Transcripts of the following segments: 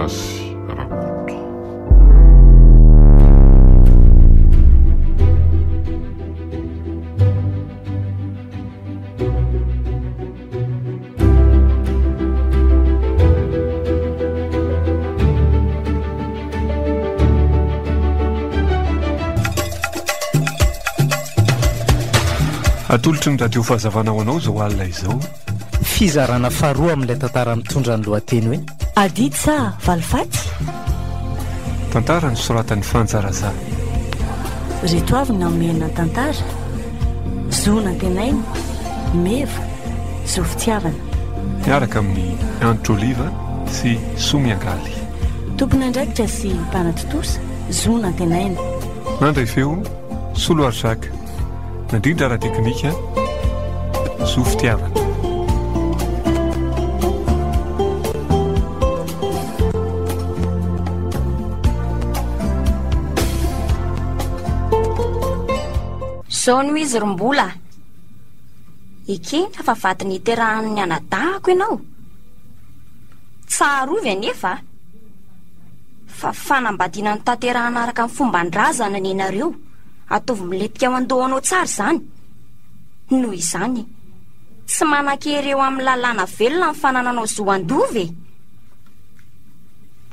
Rasy Rakoto. Atolotry ny radio fahazavana ho anao zao alina izao. Fizarana faharoa amin'ilay tantara mitondra ny lohateny hoe Aditsa Valifaty. Tantara ny soratan'ny Fanjarazana. Reto avy ny omena tantara. Zona tenainy, meva, zofitiavana. Miaraka amin'ny Antitra Oliva sy Somiangaly. Tompon'andraikitra sy mpanatotosa, zona tenainy. Nandray feo, Soloar Jacques. Nandrindra ara teknika, zofitiavana. Zao no izy rombola. Ikeny fa vatiny iterahan'ny anadahako ianao. Tsarovy anefa. Fa fanambadiana ny tanterahana araka amin'ny fomban-drazana ny nareo. Ataovy miletika ao andohanao tsara zany. Noho izany, tsy manan-kery eo amin'ny lalàna velona ny fanananao zoandove.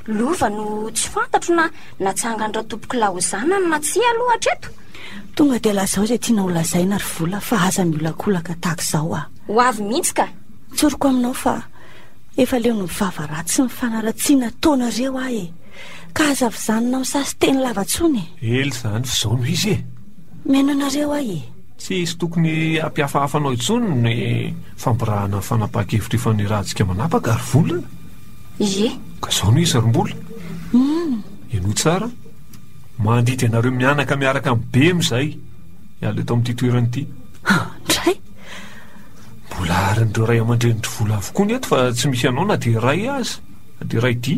Lova no tsy fantatro na natsangandra tompoko lahozana na tsy aloha hatreto. Tonga dia lazao izay tiana ho lazaina ry vola fa aza miolakolaka tahaka izao ah. Ho avy mihitsy ka. Tsoroko aminao fa efa leo no mivavaraty sy mifanaratsiana taonareo ah e. Ka aza avizanona misasy teny lavatsony. Ely zany fa zao no izy e. Meno anareo ah e. Tsy izy tokony ampiafahafanao intsony ny famborahana fanapaha-kevitra ifanirahantsika manapaka ary vola. Ie. Ka zao no izy rombola. Eno tsara. Mandity anareo mianaka miaraka amin'ny be m'izay iala eto amin'ity toerana ity. Ndray mbola arin'ireo ray aman-drenitry vola avokoa ny eto fa tsy misy anao na dia ray azy na dia ray ity.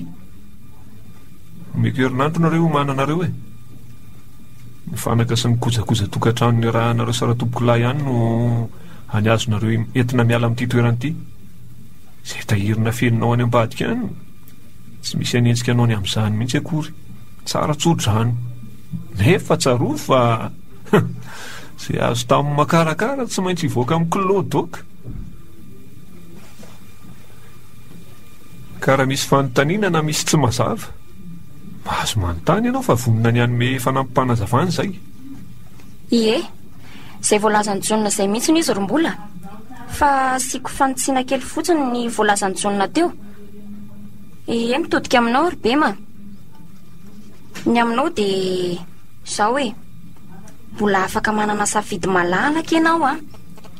Omeko herinandro nareo mananareo e. Ny fanaka sy ny kojakoja tokantranony raha nareo saratompoko lahy ihany no anyazonareo entina miala amin'ity toerana ity. Izay tahirina feninao any ambadika any tsy misy anentsika anao ny amin'izany mihitsy akory. Tsara tsodrano nefa tsaroa fa izay azo tamin'ny makarakara tsy maintsy hivoaka amin'ny kilodoka. Ka raha misy fanontaniana na misy tsy mazava, mahazo manontany ianao fa vonona ny anome fanampim-panazavana izay. Ie, izay voalazan'ny jonina izay mihitsy izy rombola. Fa siako fanotsiana kely fotsiny ny voalazan'ny jonina teo. Ie, mitodika aminao ry bema. Ny aminao dia izao hoe mbola afaka manana safidy malalaka ianao a.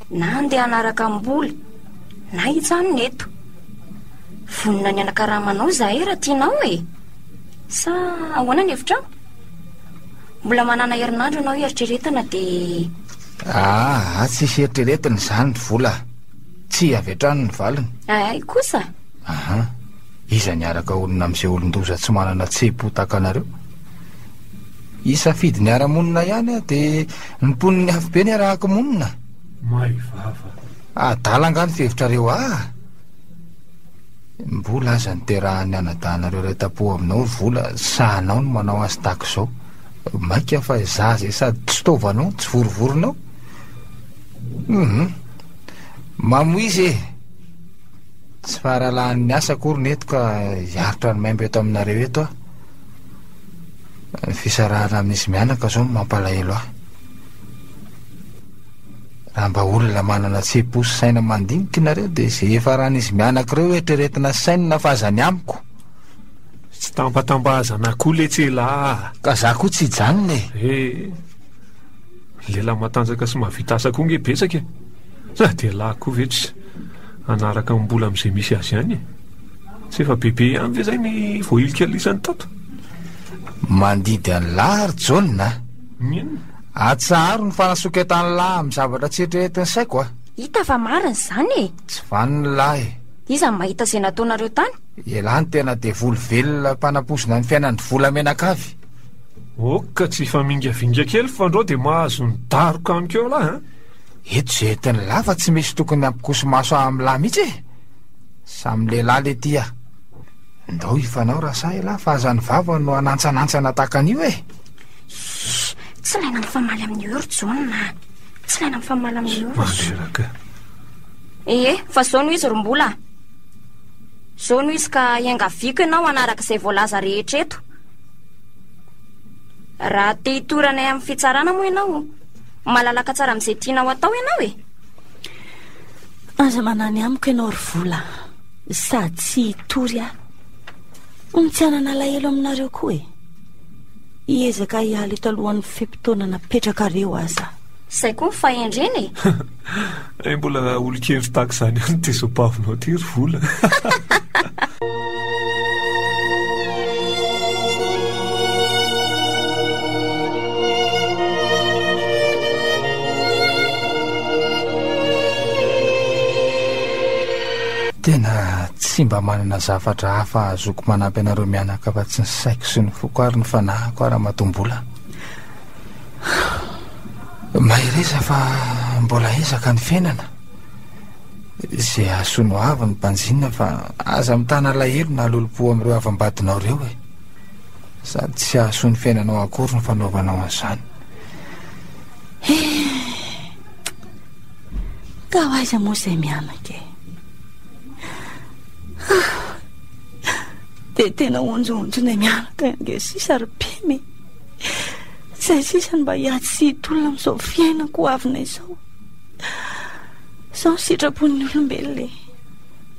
Na andeha anaraka ambola na hitsano neto. Vonona ny anakaramanao zahay raha tianao e. Sa ahoana ny hevitrao? Mbola manana herinandro ianao eritreretana dia tsy eritreretana izany vola. Tsy avy hatrany ny valiny. Ay kosa. Iza niaraka olona amin'izay olon-doza tsy manana tsepo tahaka anareo. Isafidy ny ara-monina ihany dia ny mponiny hafa be ny arahako monina. Maivava. Adalangany fevitrareo mbola aza niterahan'ny anadanareo reta-po aminao vola sahanao no manao azy tahaka izao. Maika fa zaza sady tsy tovanao tsy vorovoronao. Mamoizy e. Tsy faralahan'ny asa akory neto ka hiaritra ny maimbo eto aminareo eto Ny fisarahana amin'izy mianaka zao mampalahelo raha mba olona manana tsepo sy saina mandinika nareo dia izay efa rahan'izy mianaka ireo eritreretina saina fa aza ny amiko. Tsy tampatambazana koa le tsela. Ka za koa tsy hijanona lehilahy matanjaka sy mahavita asa koa nge betsaka za dia lahy koa vetsy anaraka mbola amin'izay misy azy ihany tsy efa bebe ihany ve zay ny voailika alisany tato. Mandidy any lahy ry Jona. Atsaharo ny fanasoketany lahy amin'ny zavatra tsy eritreretiny saiko Hita fa marina izany e. Tsy vaniny lahy. Iza mahita izay nataonareo tany? Ialany tena dia voly velona mpanaposina ny fiainany volamenakavy. Ka tsy famingavinga kely fa andreo dia mahazo ny daroka amiko eo lahy Eto izay etiny lahy fa tsy misy tokony ampikoso maso amin'ny lahy mihitsy e. Samy lehilahy le tia. ndao ifanao raha sa ela fa azany vava no anantsanantsana takan'io e. Tsy laina mifamaly amin'ny oro Jona. Tsy laina mifamaly amin'ny oro. Mandreraka. Fa zao no izy rombola. Zao no izy ka iangaviko ianao anaraka izay voalaza rehetra eto. Raha te hitoranay amin'ny fitsarana moa ianao, malalaka tsara amin'izay tianao atao ianao e. Aza manany amiko ianao ry vola, sady tsy hitory aho. Tsy alahelo aminareo koa e. Hiezaka hiala eto alohan'ny fepitoana napetrakareo aza. Izay koa mifahendreny e. Mbola olon-kendry tahaka izany ihany ty sopavinao ty ry vola. Tena tsy mba manana zavatra hafa azoko manampy anareo mianaka fa tsy ny saiko sy ny foko ary ny fanahiko ary matombola. Mahireza fa mbola ezaka ny fiainana izay asono avy ny mpanjinina fa aza mitana lahelo na lolopo amin'ireo avambadinao ireo e, sady tsy ahaso ny fiainanao akory ny fanaovanao an'izany. Ka ho aiza moa izay mianaka e. Dia tena onjoonjona mianaka ange sisa ry pemy. Izay sisa mba hiady sy hitolona amin'izao fiainako avina izao. Izao ny sitrapon'ny olombelona e.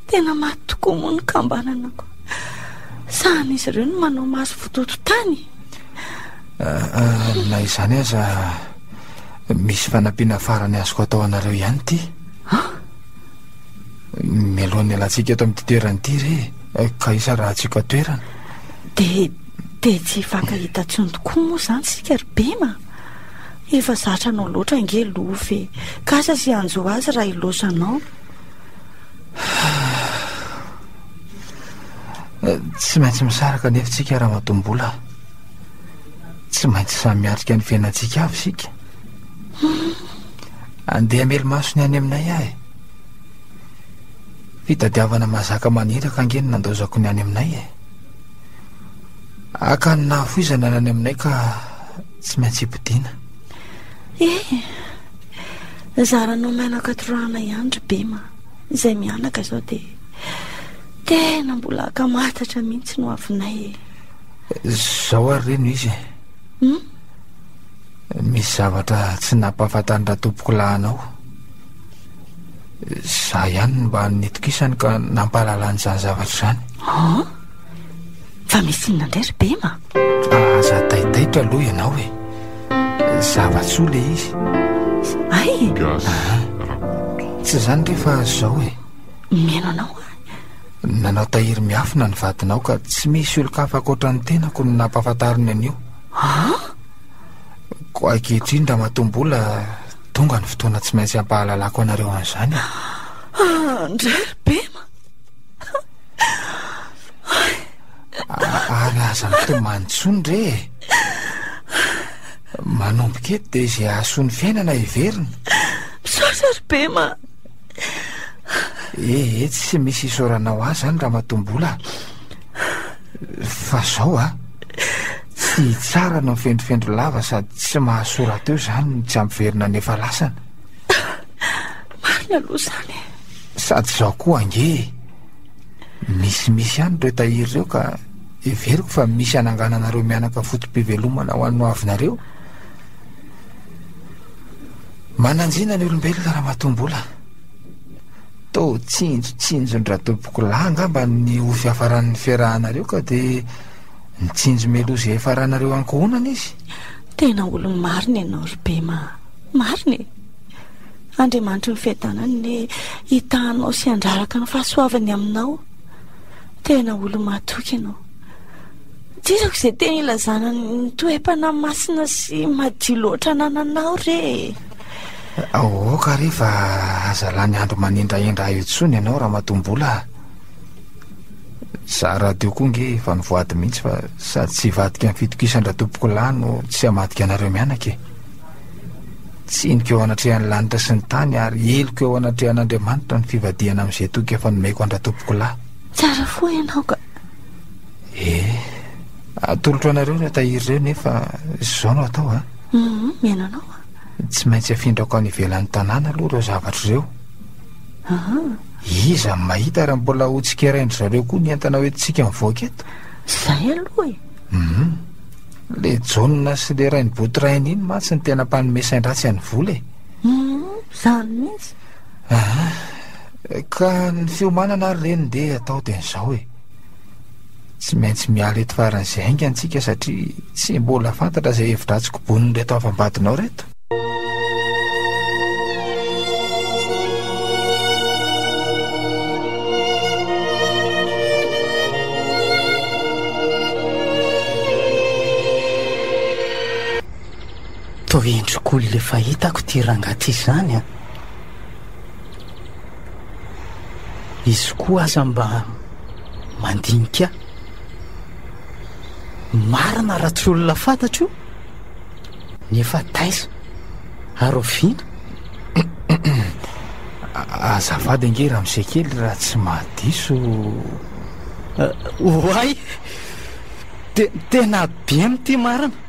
Tena maty tokoa moa ny kambananako. Sahan'izy ireo no manao maso vototo tany. Na izany aza misy fanampiana farany azoko atao anareo ihany ty. Mialohan'ny alantsika eto amin'ny toerana ity re ka isa raha tsika toerana. Dia tsy fankahita tsony tokoa moa izany sika ry bema. Efa zatra anao loatra ange lofy ka asa sy anjo azy raha ilosanao. Tsy maintsy misaraka nefa tsika raha matombola. Tsy maintsy samy miatrika ny fiainantsika avy sika. Andeha melo-maso ny any aminay ahy. Fitadiavana mazaka maniraka angeny nandozako ny any aminay e. Aka ny nahafoizana ny any aminay ka tsy maintsy hipotiana. Zaranao menaka torana ihany ry bema. Izay mianaka zao dia tena mbola akamatatra mihitsy no avinay e. Zao ary reno izy. Misy zavatra tsy nampahafantarina tompoko lahanao. Za ihany mba nitokisany ka nampahalala an'izany zavatra izany. Fa misy inona indray ry bema? Aza taitaitra aloha ianao e. Zava-tsoa le izy. Ay! Tsy izany rehefa zao e. Mino anao nanao tahiry miafina ny vadinao ka tsy misy olo-kafa akoatra ny tenako no nampahafantariny an'io. Ko ankehitriny raha matombola tonga ny fotoana tsy maintsy hampahalalako anareo an'izany. Ndray ry bema. Ary aza mito mantsony re. Manomboka eto dia izay ahasony fiainana iverina. Misaotra ry bema. Tsy misy isoranao azy zany raha matombola. Fa zao tsy tsara no mifendrofendro lava sady tsy mahasora teo zany tsy ampiverina nefa lasana. Marina aloha zany. Sady zao koa ange misy ihany ireo tahiry ireo ka everiko fa misy anangananareo mianaka fotom-pivelomana ho anno avinareo. Mananjina ny olombelona raha matombola. To tsinjotsinjo ny raha tompoko lahy angamba ny ho fiafaran'ny fiarahanareo ka dia nitsinjo melo izay efaranareo ankohonana izy. Tena olony marina ianao ry bema. Marina e. Andriamanitra ny fiadanany hitahanao sy andraraka ny fahasoavany aminao. Tena olo matoky ianao. Tsisako izay tena ilazana ny toe-panahy masina sy madio loatra nananao re. Ka rehefa aza lany andro manindraindra io tsony ianao raha matombola. Za radio koa nge efa nivoady mihitsy fa sady tsy vadika ny fitokisandra tompoko lahy no tsy hamadika anareo mianaka e. Tsiniko eo anatrehan'ny lanitra sy ny tany ary eloko eo anatrehan'Andriamanitra ny fivadihana amin'izay toky efa nomeko andra tompoko lahy. Tsara foa ianao ka. atolotra anareo no tahiry ireo nefa zao no atao a miananao tsy maintsy afindrako any ivelan'ny tanàna aloha reo zavatra ireo iza mahita raha mbola hotsikaraindry zareo koa ny entana hoentsika mivoaka eto zay aloha le jauna sy le rainy botrainy iny matsy ny tena mpanomesaindratsy any vola zany mihitsy ka ny fiomanana ary reny de atao ten'izao tsy maintsy miala eto faran'izay ainga antsika satria tsy mbola fantatra zay hevidratsy koboniny reto avambadinao reto toendrok'olo le fahitako ty rangaty izany a izy koa aza mba mandinika marina raha tsy olona fantatro nefa taiza ary oviana azafady ange raha misy kely raha tsy mahadiso oay tena be am'ty marina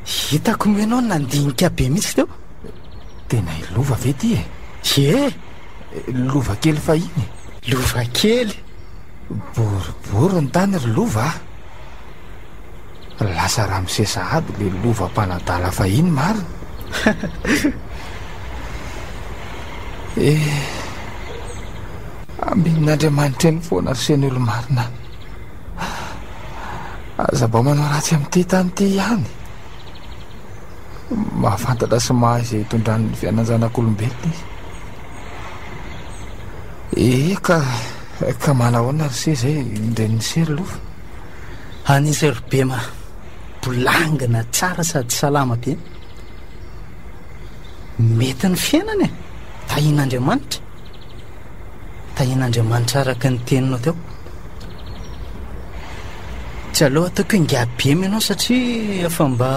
hitako menao nandinika be mihitsy teo tena ilova ve ty lova kely fa iny lova kely boribory ny tany ry lova lasa raha misesa aby le lova mpanadala fa iny marina ambin'andriamanitra eny foana rysen'olo marina azaba manao ratsy amin'ty tany ty ihany mahafantatra sy mahay zay hitondran'ny fiananjanak'olombelona izy ka manahoana ry se zay indren'ny sery lova anisy ry bema bolangina tsara sady salama be mety ny fiainana tahian'andriamanitra araka ny teninao teo tsy aloha ataoko ingabe menao satria efa mba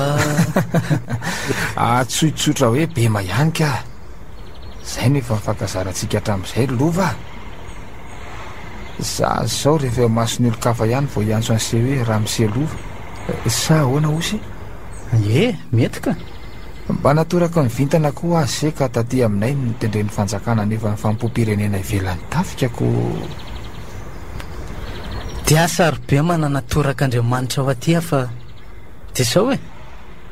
tsoitsotra hoe bema ihany ka zay nefa mifankazarantsika hatramin'izay lova za zao rehefa masony olo-kafa ihany vao iantso an'se hoe raha mise lova sa ahoana osy mety ka mba natoraka ny vintana koa azy se ka taty aminay nitendren'ny fanjakana nefa ny fampompirenena ivelan'ny tafikako de asa ry be mananatoraka andriamanitra ao aty fa de sao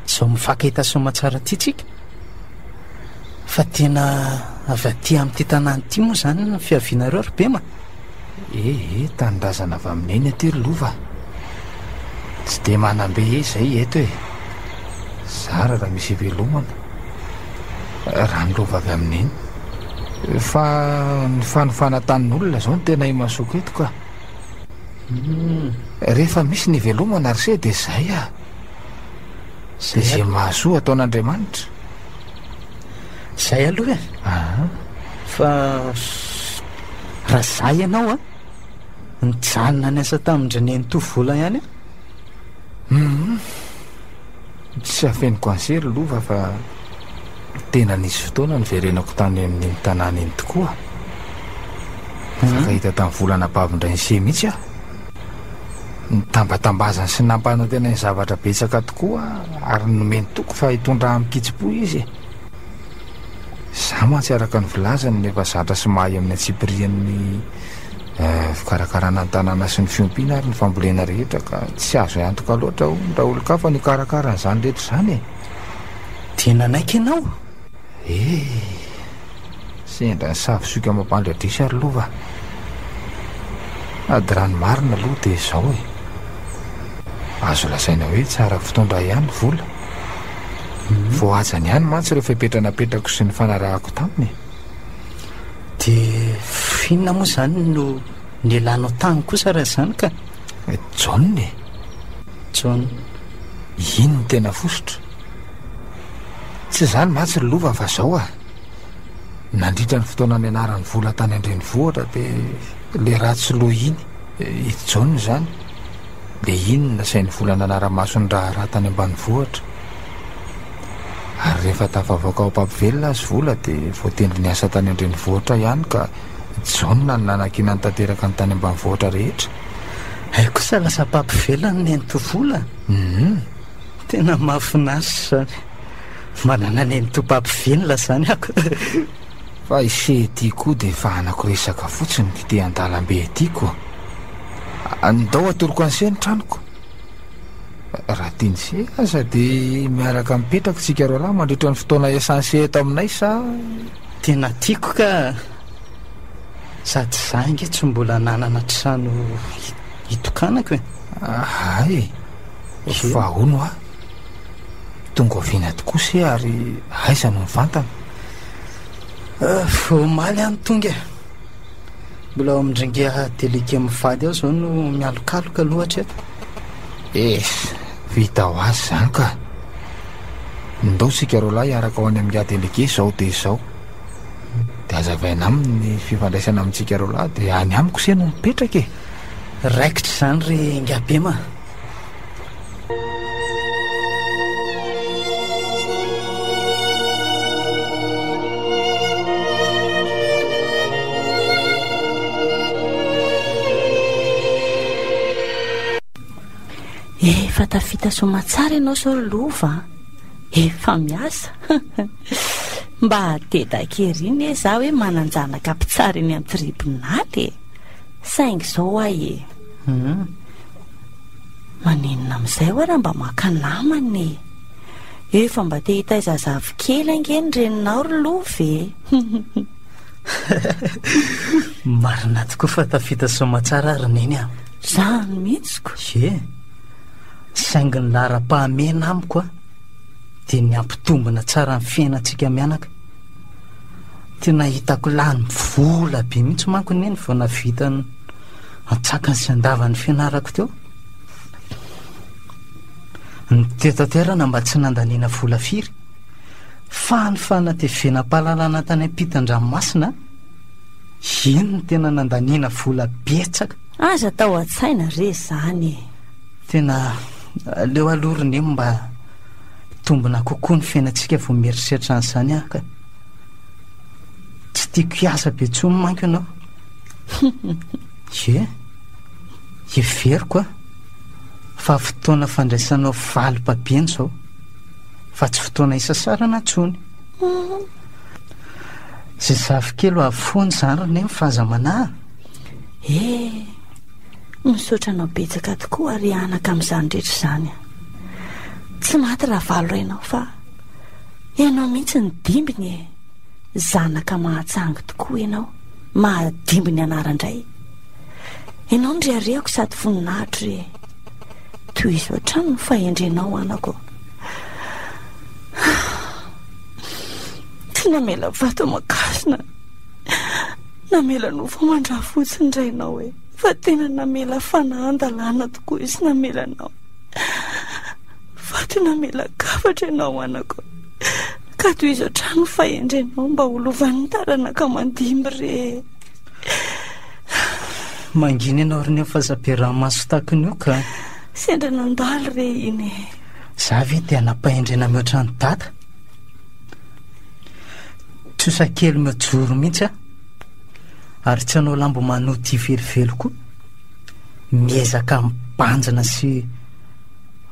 zao mifakahita somatsara ty tsika fa tena avy aty amin'ity tanàny ity moa zany ny fiavianareo ry bema tanindrazana avy amineny aty ry lova tsy de manambe zay eto zara raha misy velomana raha ny lova avy amineny fa ny fanofanatanin'olona zao ny tena imasoko eto ka rehefa misy ny velomana ry se de zay de zay mahasoa ataon'andriamanitra zay aloha fa raha zay ianao nijanona ny asa tamindra neny tovola ihany tsy afeniko ansery lova fa tena nisy fotoana nyverenako tany amin'iny tanàna iny tokoa fakahita tamin'ny volana mpavindray se mihitsy nitambatambazany sy nampana tena ny zavatra betsaka tokoa ary nomeny toko fa hitondra amin'ny kitsipo izy za mantsy araka ny vilazany nefa zatra sy mahay amin'ny atsipirian'ny fikarakarana ny tanàna sy ny fiompiana ary ny fambolena rehetra ka tsy azo iantoka loatra raha olo-kafa ny karakara n'izany rehetra zany tena naiky ianao sendra ny savisoka mampandradrisa ary lova ady rany marina aloha de zao azo lasaina hoe tsara fitondra ihany vola voajany ihany mantsy rehefa ipetranapetako sy ny fanarahako taminy de finona moa zany no nyelanao tany kosa raha zany ka jaune jon iny ny tena fosotra tsy zany mantsy ry lova fa zao nandritra ny fotoana ny anaran'ny vola tany andreny vohatra de le ratsy loha iny jaune zany le iny nasain'ny volana anara-masony raha raha tany ambany vohatra ary rehefa tafavoaka ao mpampivelona azy vola de voatendry ny asa tany andreny vohatra ihany ka jaune ny nanakina ny tanteraka ny tany ambany vohatra rehetra ay kosa lasa papvelany ny antovola tena mahafinaritra zany manana ny antopampivela zany ako fa ise ty koa de fa anako resaka fotsiny ty te an-dalambe atyko andao atoroko an'se ny tranoko raha tiany se aza de miaraka mipetraka tsika ro lahy mandritra ny fotoana esanse eto aminay sa tena tiako ka sady zange tsy mbola nanana trano hitokanako e ay fa ono a tonga viana tokoa se ary aiza no mivantana vomaly any tonga mbola ao amindringia delike mivady ao zao no mialokaloka loatra eto vita ho azy zany ka ndao sika ro lahy iaraka ao any amin'ny delike zao de zao de azavaina aminy fifandraisana amintsika ro lahy de any amiko se no mipetraka e raikitra zany re ngabema efa tafita somatsara ianao sao lova efa miasa mba tedakeriny e za hoe mananjanaka mpitsara iny amin'ny tribinaly e saingy zao ahy e maninona amin'izay ho raha mba makanamany efa mba te hitaizazavy kely angeny reninao ry lova e marina tokoa fa tafita somatsara ary neny a zany mihitsiko e saingy ny lara-pahamena amiko a dia ny ampitombona tsara ny fiainantsika mianaka tena hitako lany vola be mihitsy manko neny vao navitany atsakany sy andavany fianarako teo ny tetaterana mba tsy nandaniana vola firy fa ny fanatevenam-pahalalana tany ampitan-dranomasina iny ny tena nandaniana vola betsaka aza tao an-tsaina re zany e tena leo alorony eo mba tombona kokoa ny fiainantsika vao mieritreritra an'izany ah ka tsy tiako hiasa be tsony manko ianao e iveriko a fa fotoana fandraisanao valim-pabiany zao fa tsy fotoana isasarana ntsony zay zavikely avony zany rany mifahazamana misaotra anao betsaka tokoa ary anaka amin'izany rehetra izany a tsy maty raha valo rainao fa ianao mihitsy ny dimbiny e zanaka mahatsangy tokoa ianao mahadimby ny anarandray ianao ndriariako sady voninahitro e toy izy ohatrano no fahendrenao anako tsy namela vato makasina namela nofo mandra fotsiny rainao e fa tena namela fanahan-dalàna tokoa izy namelanao fa tena namela kafatra ianao anako ka toy izy ohatrano fahendrenao mba holovan'ny taranaka mandimby re mangina ianao ry ny fahazam-piaraha-maso takiny io ka sendra nandaly re iny za ve dia nampahendrena mihoatrany data tsosakely miojoro mihitsy a ary tsy hanao lambo manoty velivelo koa miezaka mibanjana sy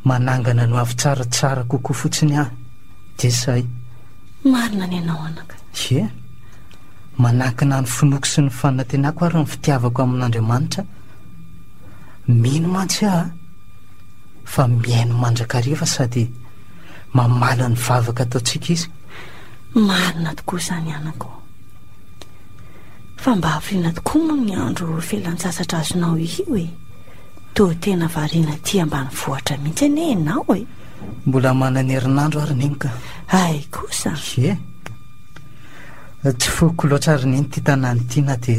manangana no avy tsaratsara kokoa fotsiny ah de say marina ny anao anaka e manankina ny finoko sy ny fanantenako ary ny fitiavako amin'Andriamanitra mino mantsy ah fa miaino mandrakariva sady mamala ny vavaka ataotsika izy marina tokoa izany anako fa mba hafirina tokoa moa ny andro felan-tsasatra azonao io e to tena variana ty ambany vohatra mihitsy ane ianao e mbola manana herinandro ary neny ka ay kosa e tsy foko loatra ary neny ty tanàny ty na de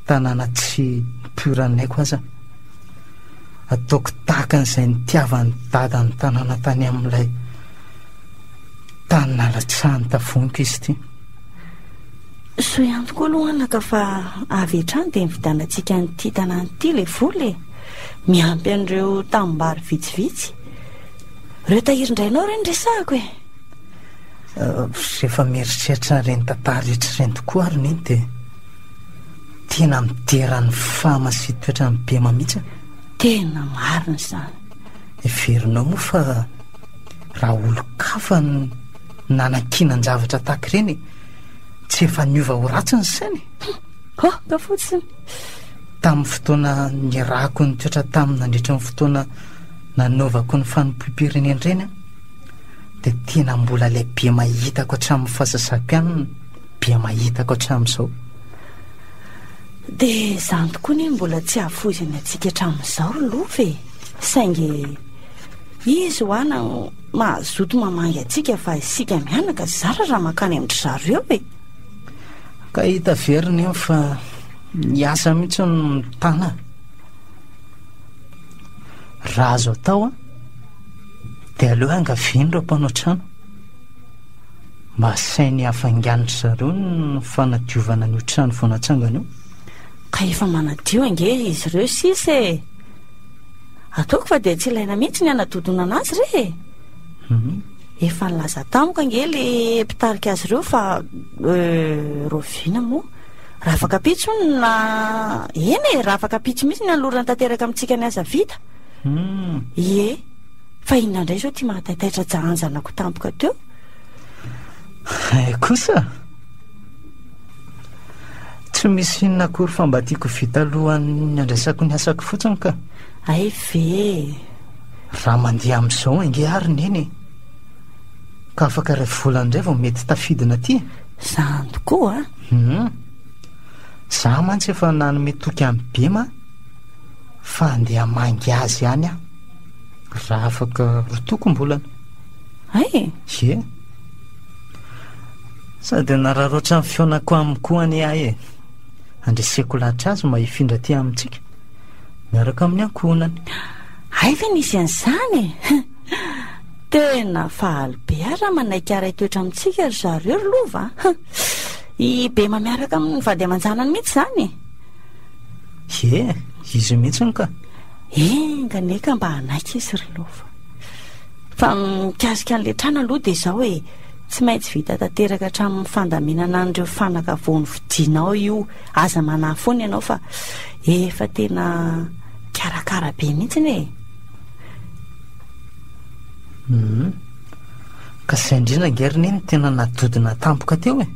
tanàna tsy mpioranaiko aza ataoko tahaka an'izay nitiavany dada ny tanàna tany amin'ilay tany nalatsahany tavoniko izy ty so ihany tokoa aloha anaka fa avy hatrany dia nividanantsika nyity tanàny ity le vola e miampy an'ireo tanimbary vitsivitsy ireo tahirindrainao reny resahako e rehefa mieritreritra reny tantara rehetra reny tokoa ary neny dia tena mideran'ny fama sy toetra ny be mamihitsy tena marina izany. Verinao moa fa raha olo-kafa nanan-kinan-javatra tahaka ireny tsy efa niova ho ratsy ny sainy. Ka fotsiny tamin'ny fotoana nirahako ny toetra taminy nandritra ny fotoana nanaovako ny fanompoim-pirenena ireny dia tena mbola ilay be mahitako hatramin'ny fahasasam-pianana, be mahitako hatramin'izao. dia izany tokoa ny mbola tsy ahavozany antsika hatramin'izao lova e, saingy izy hoana mahazoto mamangy antsika fa isika mianaka zara raha makany amin'ry zareo e. Ka hita veriny eo fa niasa mihitsy ny mitana. Raha azo atao dia aleo angaviny ireo mpanao trano mba sainy hafanganitra zareo ny fanadiovana n'io trano vao natsangana io. Ka efa manadio ange izy ireo sisa e, ataoko fa dia tsy ilaina mihitsy ny anadodona anazy re. Efa nilaza tamiko ange le mpitarika azy ireo fa roviana moa raha afaka pitso na eny e, raha afaka pitso mihitsy ny alorana tanteraka amintsika ny aza vita. Ie, fa inona indray zao tia mahataitaitra jahanjanako tampoka teo. Kosa tsy misy inona akory fa mba tiako vita alohan'ny andraisako ny asako fotsiny ka. Ay ve raha mandeha amin'izao ange ary neny ka afaka ray volana indray vao mety tafidina aty. Izany tokoa za mantsy efa nanome toky amin'ny bema fa andeha mangy azy ihany aho raha afaka rotokom-bolana. Ay ye sady nararoatra amin'ny fionako aminy koa any ahy e, andreseko lahatra azy mba hifindra aty amintsika miaraka amin'ny ankonany. Ay ve nisy an'izany e. Tena fahaly be raha manaiky aray toetra amintsika ry zareo ry lova. I bema miaraka amin'ny vady aman-janany mihitsy zany. Ye izy mihitsiny ka. Enganeka mba hanaiky izy ry lova fa mikasika an'le trano aloha dia izao e, tsy maintsy vita tanteraka hatramin'ny fandaminana an'ireo fanaka vao nividinao io aza manahy foana ianao fa efa tena karakara be mihitsiny e. Ka izay indrindra ngeriny iny tena nadodina tampoka teo e.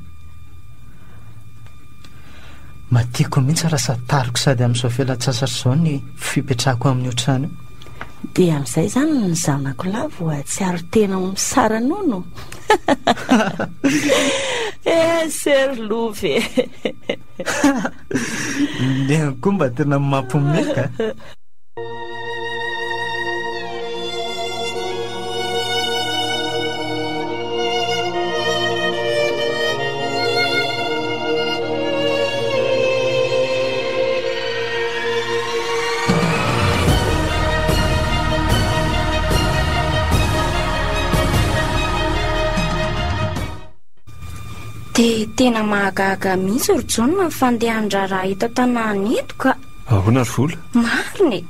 Matiako mihitsy raha satariko sady amin'izao fialan-tsasatra izao ny fipetrahako amin'io trano io. Dia amin'izay izany ny zanako lavo atsiaro tena misara nono. Sery love le koa mba tena mampomeka. dia tena mahagaga mihitsy ry John ny fandehan-draharaha eto tanàna eto ka. Ahoana ry vola? Marina e.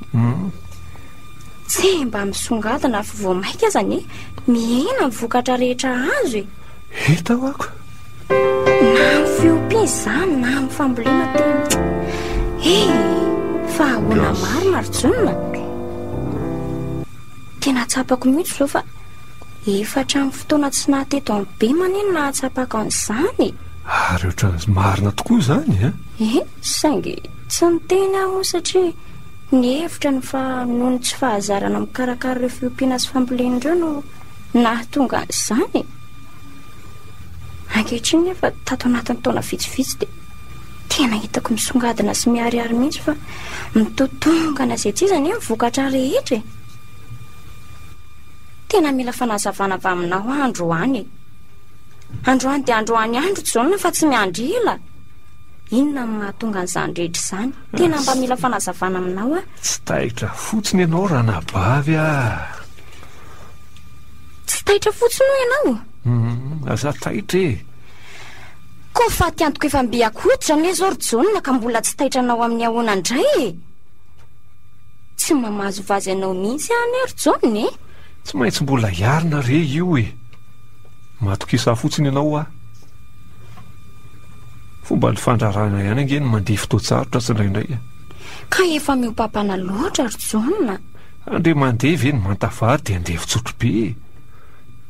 Tsy mba misongadina fa vao maika azany e, mihena ny vokatra rehetra azo e. Hita ho ako na amin'ny fiompiana izany na amin'ny fambolena tena fa ahoana marina ry John. Tena tsapako mihitsy zao fa efa hatramin'ny fotoana tsy nahateto amin'ny be maneno nahatsapaka an'izany. Ary ohatran'ny marina tokoa izany e. Saingy tsy niteny aho satria ny hevitra ny fa noho ny tsy fahazarana mikarakara ireo fiompiana sy fambolena ireo no nahatonga an'izany. Ankehitriny nefa tato anatin'ny taona vitsivitsy dia tena hitako misongadina sy miharihary mihitsy fa mitotongana izay tsy izany ny vokatra rehetra e. Tena mila fanazavana avy aminao androany. Androany dia androany andro John fa tsy miandry ela. Inona no mahatonga an'izany rehetra izany? Tena mba mila fanazavana aminao a. Tsy taitra fotsiny ianao raha nabavy a. Tsy taitra fotsiny ho ianao? Aza taitra e. Koa fa tiantoko efa mbiakoditra anie zao ry John ka mbola tsy taitra anao amin'ny ahoana indray e. Tsy mamazovazy anao mihitsy any ry John e. Tsy maintsy mbola hiarina re io e. Matokisa fotsiny ianao a. Fomba ny fandrarana ihany ange ny mandeha fotoatsarotra sy indraindray. ka efa miopapana loatra ry Jaona. Andre mandeha ve ny mantavary dia andeha fitsotro be.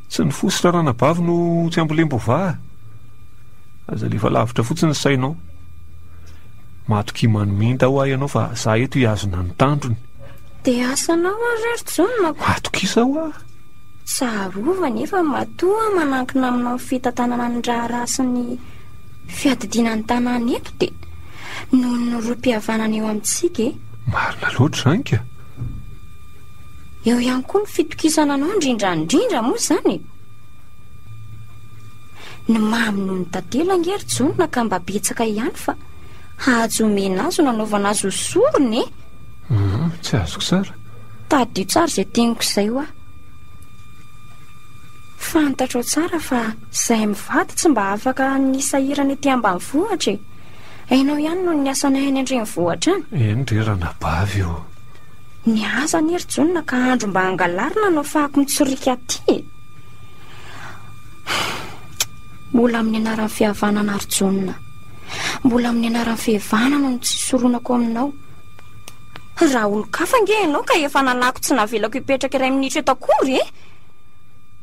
Tsy ny fositra ranabavy no tsy ambolembo va. Aza lefa lavitra fotsiny ny sainao. Matoky manominda ho ahy ianao fa za eto hiazona ny tandrony. Dia asanao ary ry Jaona. Matokisa ho ahy. Tsarovana nefa matoa manankina aminao fitantanana ny raharaha sy ny fiadidinan'ny tanàna eto dia noho ny roam-pihavanana eo amintsika e. Marina loatra zany ka. Eo ihany koa ny fitokisana anao indrindrandrindra moa zany. Ny mamy noho ny tantely angery Jaona ka mba betsaka ihany fa hahajomena azy ho nanaovana azy ho sorony e. Tsy azoko tsara. Tadio tsara izay teniko izay ho aho. Fantatrao tsara fa zahay mivady tsy mba afaka nisahirana ety ambanivohitra e. Hainao ihany no ny asanay any andrenivohitra any. Eny re ranabavy io. Ny asa ny ry Jaona ka andro mba hangalarina no fahako mitsorika aty. Mbola amin'ny anaran'ny fihavanana ry Jaona. Mbola amin'ny anaran'ny fihavanana no tsy soronako aminao. Raha olo-kafa nge ianao ka efa nanako tsy navelako hipetraka iray minitra eto akory e.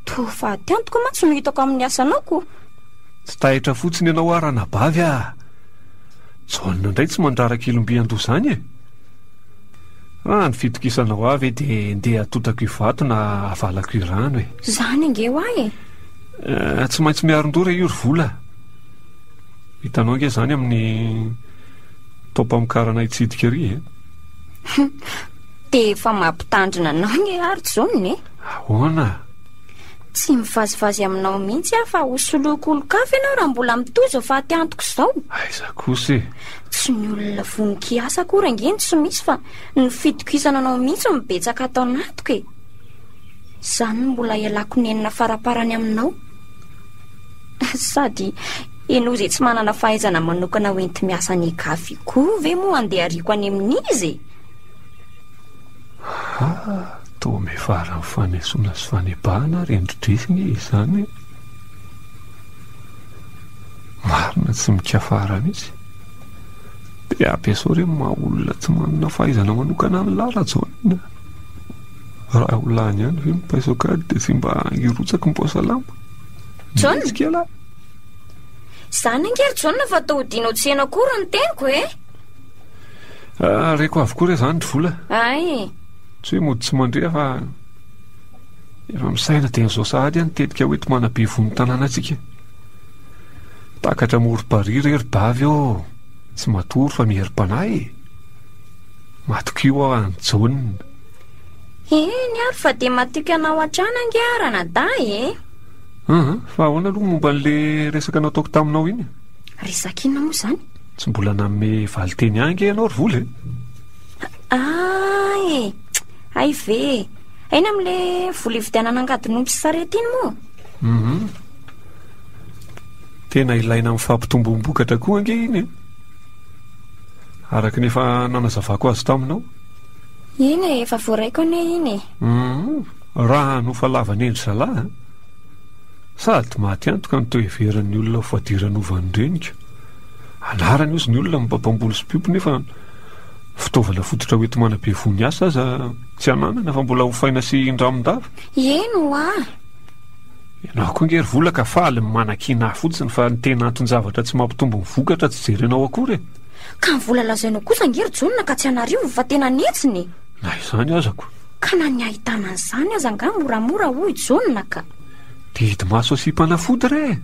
Toa fahatyantoko mantsy no hitako amin'ny asanao ko. Tsy tahitra fotsiny ianao ary ranabavy a. Jaona indray tsy mandraraka ilombian-doha zany e. Raha ny fitokisanao avy dia ndeha atotako io vato na avalako io rano e. Zany nge ho ahy e. Tsy maintsy miaron-dora io ry vola. Hitanao nge zany amin'ny taompamokarana itsidika ry e. Dia efa mampitandrina anao nge ary Jaona e. Ahoana? Tsy mivazivazy aminao mihitsy aho fa hosoloiko olo-kafa ianao raha mbola mitozo fahatyantoko izao. Aiza kosa e. Tsy ny olona vonin-kiasa akory angeny tsy misy fa ny fitokisana anao mihitsy mibetsaka atao anatiko e. Zany mbola ialako nenina faraparany aminao. Sady ianao izay tsy manana fahaizana manokana hoenty miasa ny kafy koa ve moa andeha ariako any amin'izy e. Toa mevara amin'ny fanesona sy fanebahana rendridresina izany. Marina tsy mikafara mihitsy. Dia ampiasao re maha-olona tsy manana fahaizana manokana ny lara Jaona. Raha ho lany ihany ve mipaisokady dia tsy mba hirotsaka mpoasalama. Jaona? Zany angery Jaona fa tao dinao tsena akory ny teniko e. Reko avokoa re zany ry vola. Ay. Tsy hoe mody tsy mandrea fa efa misaina dia n'izao sahady any tetika hoeto manabe von'ny tanàna antsika. Takatra moro-bary rery bavy eo. Tsy matory fa miherim-panahy e. Matokio aho any Jaona. Eny ary fa dia matoky anao hatrana ange ary anaday e. Fa ahoana aloha momba n'le resaka nataoko taminao iny? Resaka inona moa zany? Tsy mbola nanome valiteny ange ianao ry vola e. Ay, ay ve. Aina amin'le vola ividianana angadin'omby sy sarety iny moa? Tena ilaina amin'ny fampitombombokatra koa ange iny e. Araka nefa nanazavako azy taminao. Iny e, efa voaraiko ane iny e. Raha no fa lavan'endry zalahy. Sady maty antoka ny toe heveran'ny olona ho voadiran'ovan'ny renika. Anarany ozy ny olona mipapambolo sy piopo nefa fitaovana fototra hoeto manabe vony asa aza tsy ananana fa mbola ho faina sy indramondava. Eno ah. Ianao koa ngery vola ka faly manakina fotsiny fa ny tena anton-javatra tsy mampitombo ny vokatra tsy jerenao akory e. Ka ny vola lazainao kosa ngery Jaona ka tsy anarivo fa tena netsiny. Na izany azako. Ka na ny ahitana an'izany aza nga moramora hoy Jaona ka. Didy maso asympanafody re.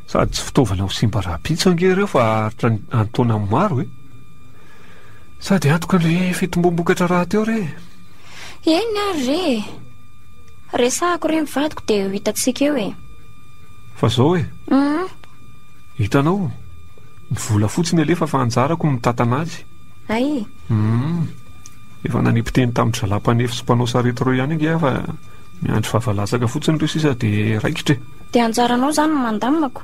Sady tsy fitaovana ho simba raha-pitso angery eo fa aritra antaona maro e. Sady antoka le fitombom-bokatra raha teo re. Eny ary re. Resahako re mivadiko dia hitantsika eo e. Fa zao e. Hitanao, ny vola fotsiny alefa fa anjarako mitantana azy. Ay. Efa nanipiteny tamin'ny zalam-panefy sy mpanao sarety reo ihany ange fa miandry fahavalatsaka fotsiny reo sisa dia raikitra e. Dia anjaranao zany mandamako.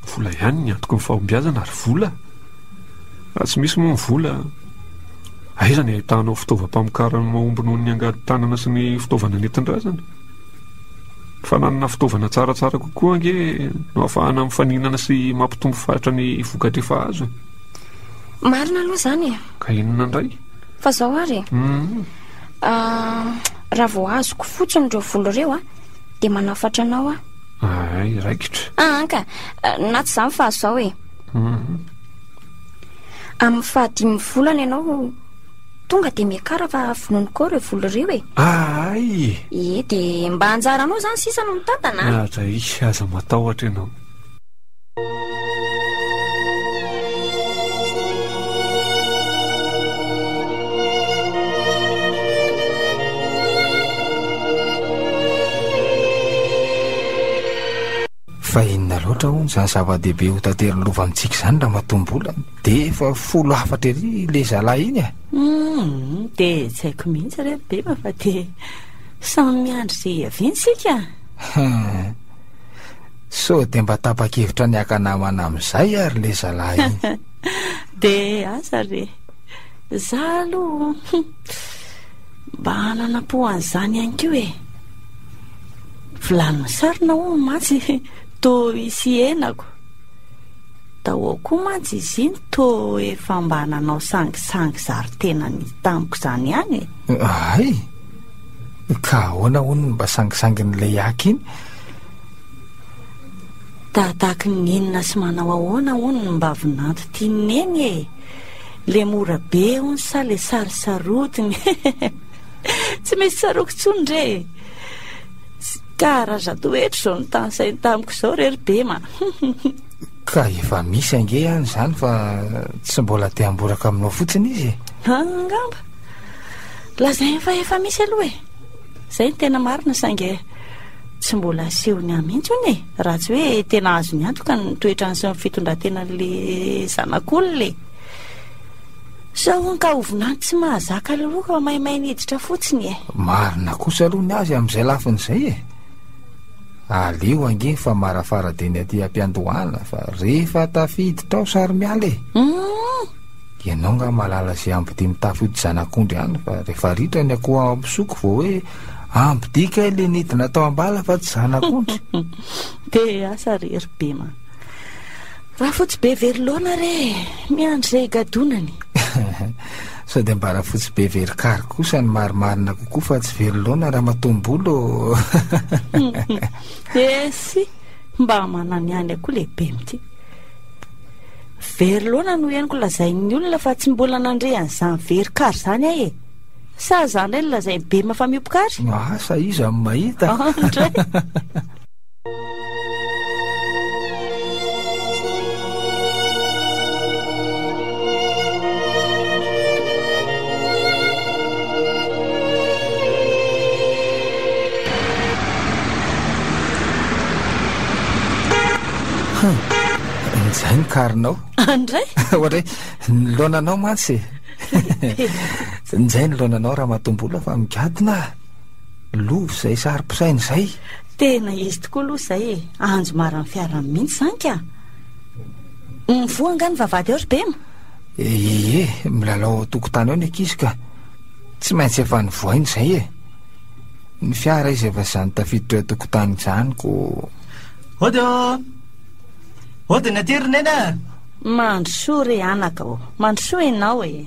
Vola ihany ny antoko ny fahombiazana ary vola. Raha tsy misy moa ny vola, aiza ny ahitanao fitaovam-pamokarana mahomby noho ny angady tanana sy ny fitaovana nentin-drazana. Fa nanana fitaovana tsaratsara kokoa ange no ahafahana mifaninana sy mampitombo fahatra ny vokatra efa azo. marina aloha zany e. Ka inona indray? Fa zao ary raha vao azoko fotsiny ireo volo ireo dia manafatra anao ay raikitra. Ka na tsy zany fa zao e. Amin'ny fahadimy volana ianao tonga dia miakara fa vononiko ireo volo ireo e. Ay dia mba anjaranao zany sisa no mitantana. Zay aza matahotra ianao. Fa inona loatra hono zany zava-dehibe ho tanteriny lova amintsika zany raha matombola dia efa 14 ery le zalahy iny dia tsy haiko mihitsy re bema fa dia samy miandry izay aviantsika. So dia mba tapa-kevitra ny aka-namana amin'izay ary le zalahy iny. Dia asa re za aloha mba hanana-po an'izany ihany koa e. Vilany sarina ho matsy to isy henako tao koa mantsy izy iny to efa mba nanao sangisangy zaritena ny tamiko zany ihany e. Ay ka ahoana hono mba sangisangin'le aky iny? Tahataky ny inona sy manao ahoana hono mba vinanto tianeny e. Le mora be hono sa le sarisarotiny. Tsy misy saroko tsony re. Ka raha zatoetro zao ny tanysainy tamiko zao rery bema. Ka efa misy ange any zany fa tsy mbola te hamboraka aminao fotsiny izy. Angamba lazay fa efa misy aloha e. Zay ny tena marina sange tsy mbola asehony amihitsy hony e. Raha tsy hoe tena azo ny antoka ny toetrany sy ny fitondrantenan'le zanak'olona e. Sao ka ovinanty tsy mahazaka leroka maimay niditra fotsiny e. Marina kosa aloha ny azy amin'izay lafin'izay e. Aleo ange fa marafaradeny aty ampiandohana fa rehefa tafiditra ao sary miala e. Ianao nga malala zay ampidi mitafody zanak'ondry any fa rehefa ritra ny akoho ampisoko vao hoe ampidika le nidina tao ambala fa tsy zanak'ondry. Dia asa rery bema. Raha fotsy be verilona re miandry zay gadonany. So dia mba raha fotsy be verikary kosa ny marimarina kokoa fa tsy verilona raha matombolo. Esy mba manany any akoa lehibe mity. Verilona no eniko lazain'ny olona fa tsy mbola nandre an'izany verikary zany ahy e. Sa zany hoe lazainy be mafamiopokary? Asa izy amin'ny mahita. Andray. Nizay ny karinao. Andray? Ohatra ny laonanao mantsy. Nizay ny laonanao raha matombola fa migadina lova izay sarim-pisainy izay. Tena izy tokoa aloha izay e. Anjo marany fiarany mihitsy zany ka. Mivoanga ny vavady ao ry bema. Ie, milalao tokotany ao ny ankizy ka tsy maintsy efa nivoainy izay e. Ny fiara izy efa izany tafiditra eo tokotany izany ko. Ody ny atyrinena. Mandrosoa re anaka o. Mandrosoa ianao e.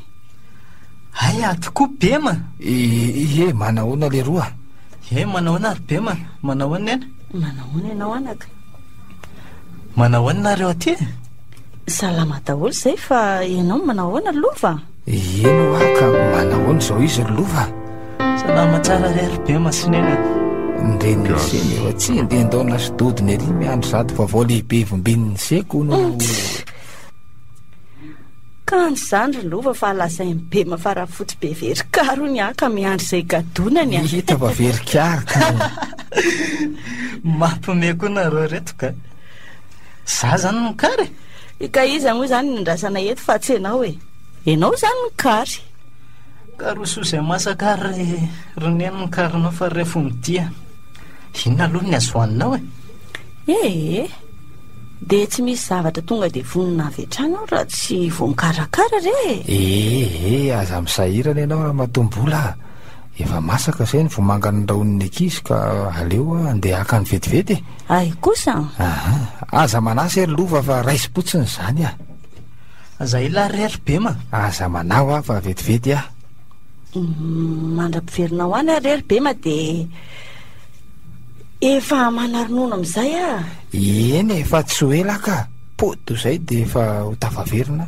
Ay tokoa bema. Ie, manahoana le roa. Manahoana ary bema. Manahoana nena. Manahoana ianao anaka. Manahoana nareo aty? Salama daholo izay fa ianao manahoana lova? Eno ka manahoana izao izy lova. Salama tsara rery bema sy nena. Ndreny seny efa tsy ndendaona sy dodiny ery miandro zato vaovao lehibe vombininy seko no. Kanjo zany ry lova fa lazainy be mafara fotsy be verikary ny aka miandry izay gadonany. Hita fa verikary. Mampime koa nareo reto ka. Za zany ny kary. Ka iza moa zany nindrasana eto fa tsy ianao e. Ianao zany ny kary. Ka rosoa izay masaka ry neny ny karinao fa rehefa midia. Inona aloha ny azo hoaninao e? Dia tsy misy zavatra tonga dia vonina avy hatrany ao raha tsy voankarakara re. Aza misahirana ianao raha matombola. Efa masaka izay ny vomangany raon'ny ankizy ka aleo andeha haka ny vetivety. Ay kosa. Aza manasa ery lova fa raisy-potsiny izany a. Zay larery be ma. Aza manao a fa vetivety a. Mandra-piverina ho any arery be ma de efa manaronono amin'izay a. Eny efa tsy ho ela ka poto izay de efa ho tafaverina.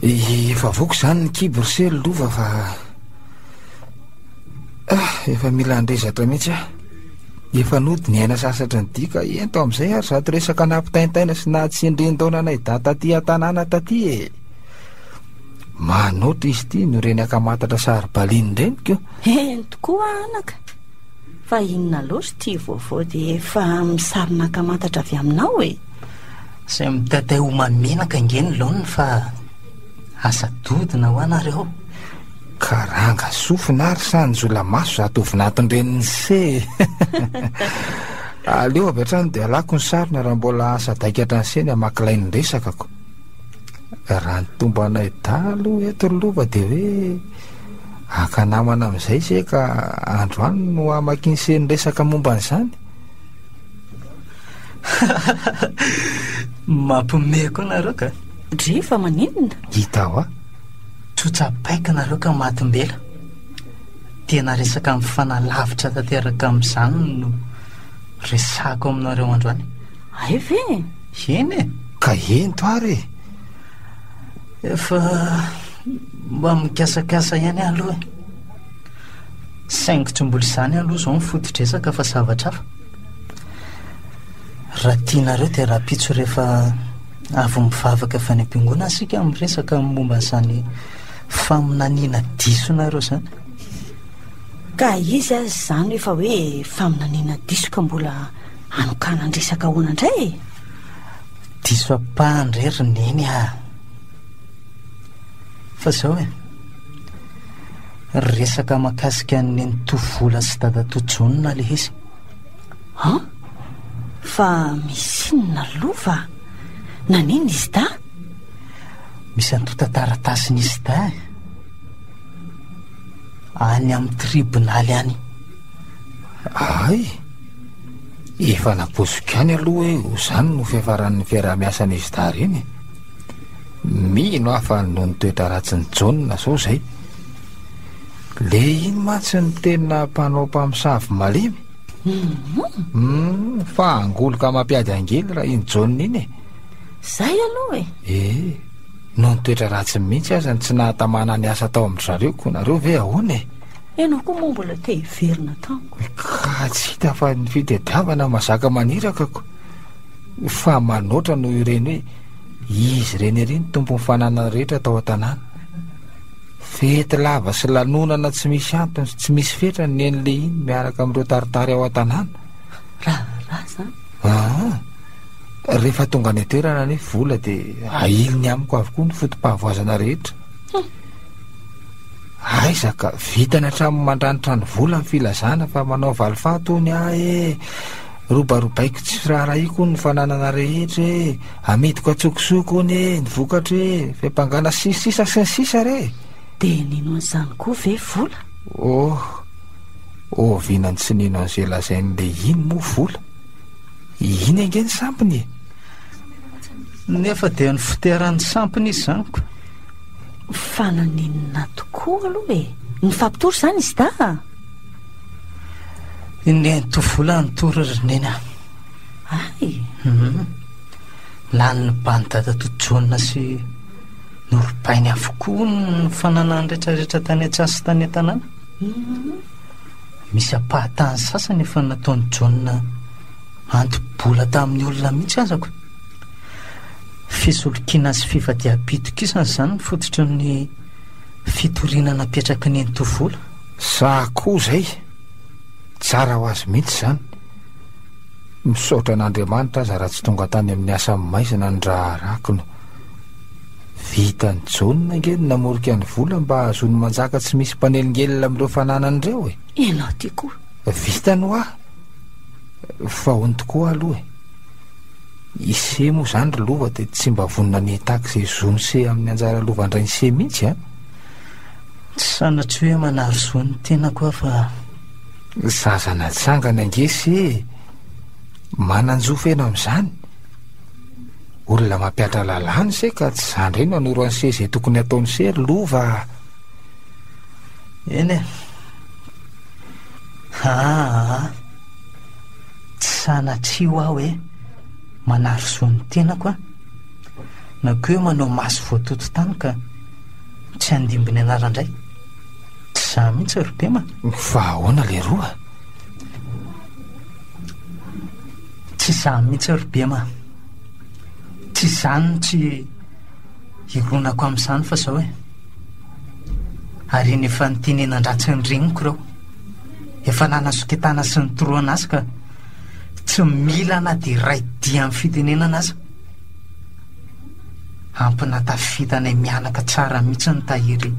Efa voko zany ny kiborosely lova fa efa mila andrezatra mihitsy a. Efa nody ny aina sasatra ny dika ento amin'izay ary zato resaka nampitaintaina sy na tsy endren-taona anay da taty an-tanàna taty e. Manoatra izy ity no reny akamatatra sary-baliny reny ko. Eny tokoa anaka. Fa inona loatra ty vaovao de efa misarona akamatatra avy aminao e. Izay mitatay ho mamenaka ngeny laoniny fa asa dodina ho anareo. Karanga sofina ary sanjola maso zatovinatiny ny se. Aleo avy hatrany dia alako ny sarina raha mbola asa daikatra ny seny amakilay ny resakako. Raha ny tombo anay dalo eto lova dia hoe akanamana amin'izay se ka androany no amaky ny seny resaka momba n'izany. Mampimeko nareo ka. Dre fa maninona? Hita ho a. Tsotsapaika nareo ka matimbela. Tena resaka mifanalavitra tanteraka amin'izany no resako aminareo androany. Ay ve? Eny e. Ka ento ary. Efa mba mikasakasa ihany aloha. Saingy tsy mbola izany aloha izao mifototresaka fa zavatra hafa. Raha tianareo dia raha pitso rehefa avy mivavaka fa ny am-piangona asika miresaka momba izany faminaniana diso nareo zany. Ka izy azy izany efa hoe faminaniana diso ka mbola anokana andresaka ahoana indray. Diso ampahandrery neny a. Fa zao e, resaka makasika ny tovola sy dadatojonina le izy. Ha? Fa misy inona lova? Nanina izy da? Misy antota-taratasiny izy da any amin'ny tribonaly any. Ay, efa naposika any aloha hoe izany no fiafaran'ny fiarah-miasany izy da reny. Mino afa no nitoetra ratsy ny jaunina sao zay. Le iny matsy ny tena mpanao mpamosavy malemy. Fa angoloka mampiady angely raha iny jaunina iny e. Zay aloha e. No nitoetra ratsy mihitsy aza tsy nahatamana ny asa tao amin'ny zareo ko nareo ve ahoana e. Enao koa moa mbola te hiverina tamiko. Ka tsy hita fa ny fitadiavana mazaka maniraka ko. Fa manoatra no ireny hoe izy reny ery ny tompo mifanana rehetra tao an-tanàna. Fety lava sy lanonana tsy misy antony sy tsy misy fetra ny en'le iny miaraka amin'ireo taritary ao an-tanàna. Raha zany. Rehefa tonga ny toerana ny vola dia ailiny amiko avokoa ny fotom-pahavoazana rehetra. Aizaka vitany hatramin'ny mandranitra ny vola ny filazana fa manao valifatony e. Robarobaiko tsy firaharaiko ny fananana rehetra e. Amidiko atsokosoko ny ny vokatra e. Fiampangana sisa sy ny sisa re. Dia nino an'izany koa ve vola? Vinany tsy nino an'izay lazain'le iny moa vola. Iny ange ny sampiny e. Nefa dia ny fiteran'ny sampiny izy zany ko. Fa naninona tokoa aloha e. Ny fampitory zany izy da? Ny tovola ny tory renena. Ay. Lany ny bany dadatojonina sy noropainy avokoa ny fananany rehetrarehetra tany an-tsasy tany an-tanàna. Misy apahatany sasany efa nataony jaunina antobola tamin'ny olona mihitsy azako. Fisolokiana sy fifadiam-pitokisana izany fototry ny fitorinana apetraky ny tovola. Sa koa zay tsara ho azy mihitsy zany. Misaotra an'Andriamanitra aza raha tsy tonga tany amin'ny asa maizina ny raha rakono. Vitany jaunina ngeny namorika ny vola mba azony manjaka tsy misy mpanelingely amin'ireo fananan'ireo e. Enao ty koa. Vitany ho a. Fa hony tokoa aloha e. ise moa zany ry lova dia tsy mba vonina ny tahaka izay zony se amin'ny anjara lovandray ny se mihitsy a. tsy sanatry hoe manary zo ny tena koa fa zazana tsangana angesy mananjofena amin'izany olona mampiatra lalàny se ka tsy zany reny manoro any se izay tokony ataony se ry lova. eny e tsy sanatry ho aho hoe manary zo ny tena koa na koa hoe manao maso voatoto tany ka tsy andimbony anarandray tsy za mihitsy rybema. Fa ahoana le roa? tsy za mihitsy rybema, tsy zany tsy ironako amin'izany fa zao hoe ary nefa nytenenan-dratsy ny regniko reo efa nanasoketana sy ny toroana azy ka tsy mila na dia ray dia amin'ny fitenenana azy ampinatafitana mianaka tsara mihitsy ny tahiry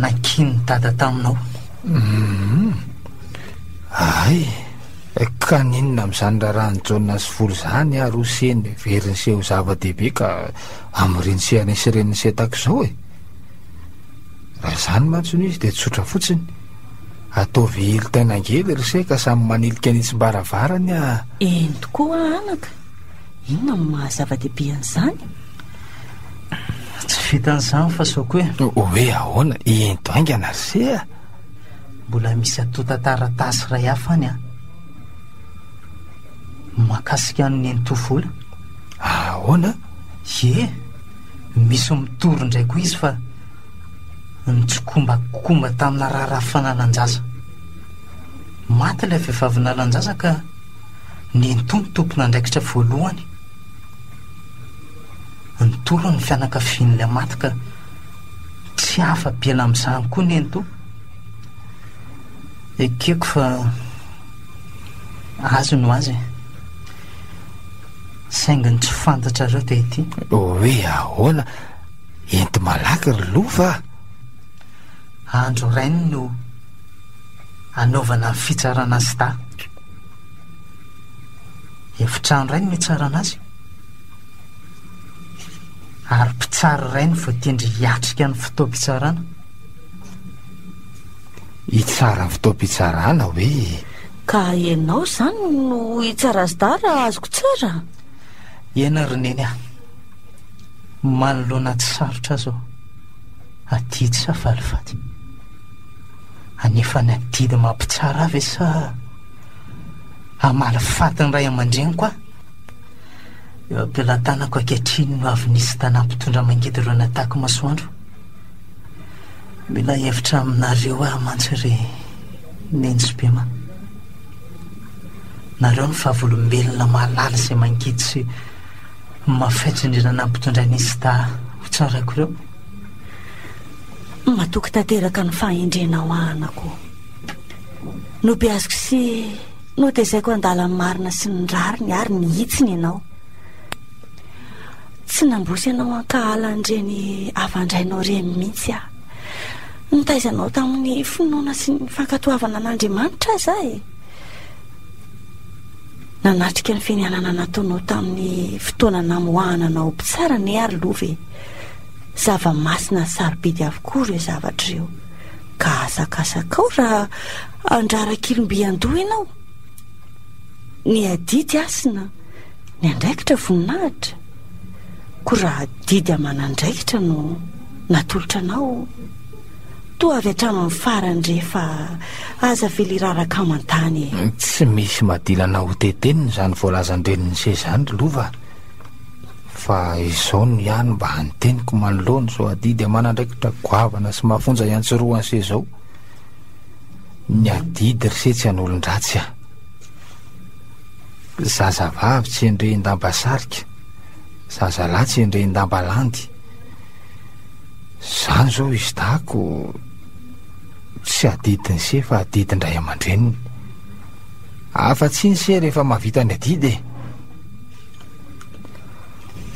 nakiny dada taminao. Ay kaninona amin'izany raharahany jaona sy folo zany ary ho seny veriny seho zava-dehibe ka amin'ireny sehana sy reniny setako izao e. Raha izany mantsony izy dia tsotra fotsiny ataovy ilitainangely ry se ka samy manilika nitsim-baravarany a. Eny tokoa anaka, inona no mahazava-dehibe an'izany? Tsy vitan'izany fa zao koa hoe ahoana ento aingana ry se a. Mbola misy atota-taratasy ray hafa any a mahakasika ny entovola. Ahoana? Ye misy mitory indray koa izy fa nitsokombakomba tamina raharaha fananan-jaza maty ilay vehivavy nalan-jaza ka nento ny tompona andraikitra voalohany nitoro ny fianakavian'ilay maty ka tsy afa-biala amin'izany koa nento ekeko fa azo no azy saingany tsy fantatra reo dia ity. Hoe ahoana ento malaky ry lova? Andro rainy no anaovana ny fitsarana azy ta efitrano rainy no hitsarana azy ary mpitsara rainy voatendry hiatrika ny fotoam-pitsarana. Hitsara ny fotoam-pitsarana hoe ka ianao zany no hitsara azy da raha azoko tsara? Ena roneny a manoloana tsy sarotra zao aty tsy safalifaty anefa ny adidy mampitsara avy sa amalifatiny ray aman-dreny koa eo ampilatanako ankehitriny no avy nisy tanampitondra mangidy ireo natahako masoandro. Mila hevitra aminareo aho mantsy ry Nensibema, nareo ny fahavolombelona mahalala izay mangidy sy mafaitra indrindra nampitondra nisy ta ho tsarako ireo. Matoky tanteraka ny fahendrenao anako no beaziko sy no tezaiko andala ny marina sy ny rariny ary ny hitsiny ianao. Tsy nambosy ianao ankahalan'ireny avandrainao reny mihitsy a nitaizanao tamin'ny finoana sy ny fankatoavana an'Andriamanitra zay. Nanatrika ny fiainana nataonao tamin'ny fotoana namoahananao mpitsara ny ary love zava-masina sarobidy avokoa ireo zavatra ireo ka azakazakao raha andrara kilomby andoha ianao. Ny adidy asina ny andraikitra voninahitra koa raha didy aman'andraikitra no natolotra anao toa avy hatramin'ny farany rehefa aza veliraraka amantany. Tsy misy madilana ho teteniny zany voalazan-dreniny se zany lova fa izao no ihany mba hanyteniko manoloana zao adidy aman'andraikitra goavana sy mahafonja iantsoroany se zao. Ny adidy ry se tsy an'olon-dratsy a zazavavy tsy endren-damba sarika zazalahy tsy endren-damba landy zany zao izy dako tsy adidiny se fa adidindray aman-dreniny afa-tsy ny se rehefa mahavita ny adidy e.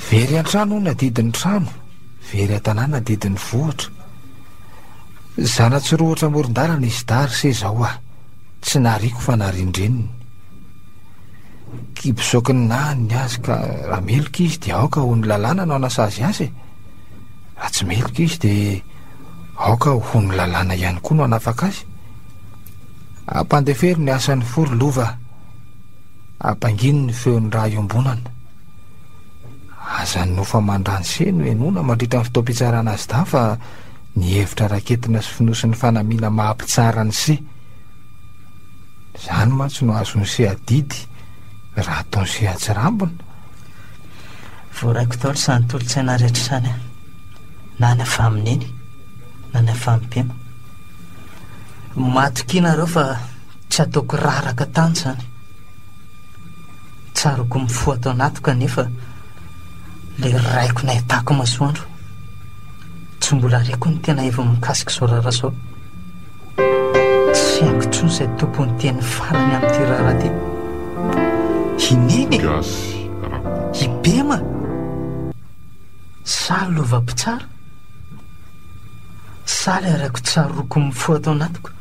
Very an-trano ny adidiny trano, very an-tanàna adidiny vohitra. Zanatsorohatra moron-dalana izy dary se zao a tsy nariko fa narindreniny kibisaokiny na ny azy ka raha meloka izy dia aoka ho ny lalàna no anasazy azy raha tsy meloka izy dia aoka ho ny lalàna ihany koa no anafaka azy. Ampandefery ny asan'ny forolova, ampanginy ny feon'ny raha iombonana. Azany nofa mandrany seno enona mandritra ny fotoam-pitsarana azy da fa ny hevitra raketina sy finosiny fanamina mahampitsara ny se. Izany mantsy no azony se adidy raha ataony se atsirambona. Voaraiko taolo sany tolo-tsaina rehetra sany na ny afa amin'iny na ny afa amin'ny-pema. Matokiana reo fa tsy ataoko raraka tany zany. Tsaroko mifoha atao anato kanefa le raiko ny ahitako masoandro tsy mbola reko ny tena evo mikasika zao rara zao. Tsy haiko tsony izay tompony teny farany amin'ity rara ty. Ineny ibema saly lova-pitsara saly araiko tsaroko mifoha atao anatiko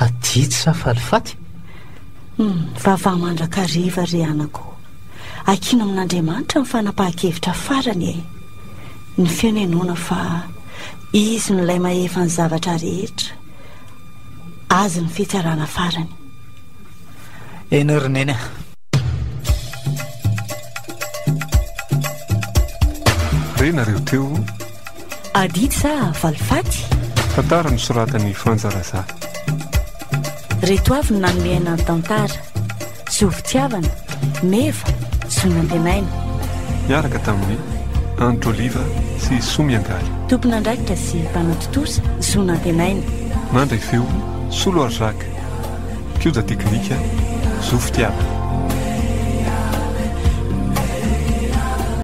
aditsy sa falifaty. Vavamandraka-riva ry anako, akino amin'Andriamanitra ny fanapahan-kevitra farany e. Ny fianenona fa izy no ilay mahefa ny zavatra rehetra, azy ny fitsarana farany. Eny roneny renareo teo Adity sa valifaty? tantara nosoratany fanjaraza. Reto avy no nanomeana ny tantara, zovitiavana, meva, zonantenaina. Miaraka tamin'ny Androliva sy Somiangaly. Tompona andraikitra sy mpanatotosa, zonantenaina. Mandray feo Solo Arzaka. Kioda teknika, zovitiavana.